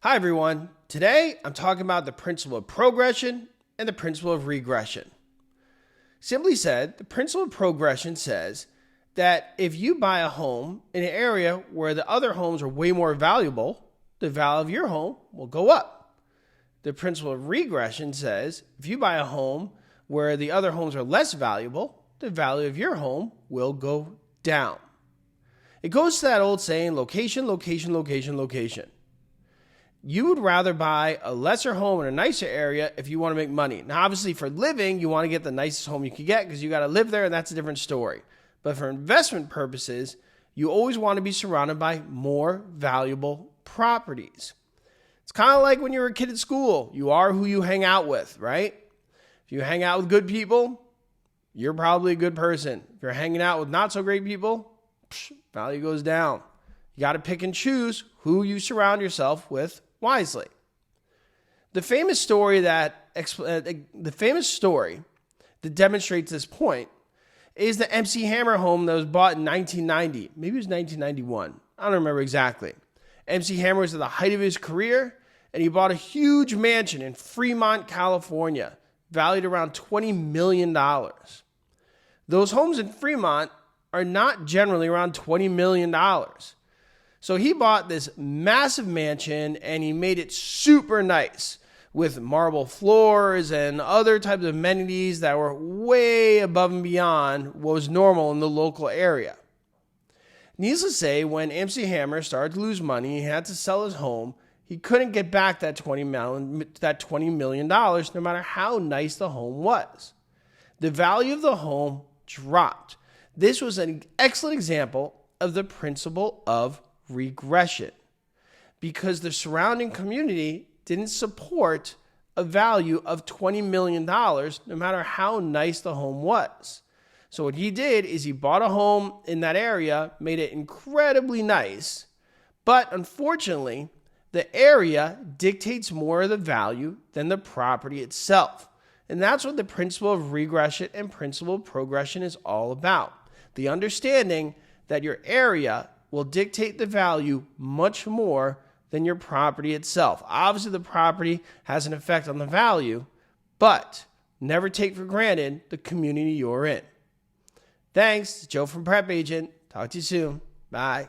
Hi everyone. Today I'm talking about the principle of progression and the principle of regression. Simply said, the principle of progression says that if you buy a home in an area where the other homes are way more valuable, the value of your home will go up. The principle of regression says if you buy a home where the other homes are less valuable, the value of your home will go down. It goes to that old saying, location, location, location, location. You would rather buy a lesser home in a nicer area if you want to make money. Now, obviously, for living, you want to get the nicest home you can get because you got to live there, and that's a different story. But for investment purposes, you always want to be surrounded by more valuable properties. It's kind of like when you were a kid at school. You are who you hang out with, right? If you hang out with good people, you're probably a good person. If you're hanging out with not so great people, value goes down. You got to pick and choose who you surround yourself with wisely. The famous story that demonstrates this point is the MC Hammer home that was bought in 1990. Maybe it was 1991. I don't remember exactly. MC Hammer was at the height of his career, and he bought a huge mansion in Fremont, California, valued around $20 million. Those homes in Fremont are not generally around $20 million. So he bought this massive mansion and he made it super nice with marble floors and other types of amenities that were way above and beyond what was normal in the local area. Needless to say, when MC Hammer started to lose money, he had to sell his home. He couldn't get back that $20 million, no matter how nice the home was. The value of the home dropped. This was an excellent example of the principle of regression because the surrounding community didn't support a value of $20 million, no matter how nice the home was. So what he did is he bought a home in that area, made it incredibly nice, but unfortunately, the area dictates more of the value than the property itself. And that's what the principle of regression and principle of progression is all about. The understanding that your area will dictate the value much more than your property itself. Obviously, the property has an effect on the value, but never take for granted the community you're in. Thanks, Joe from PrepAgent. Talk to you soon. Bye.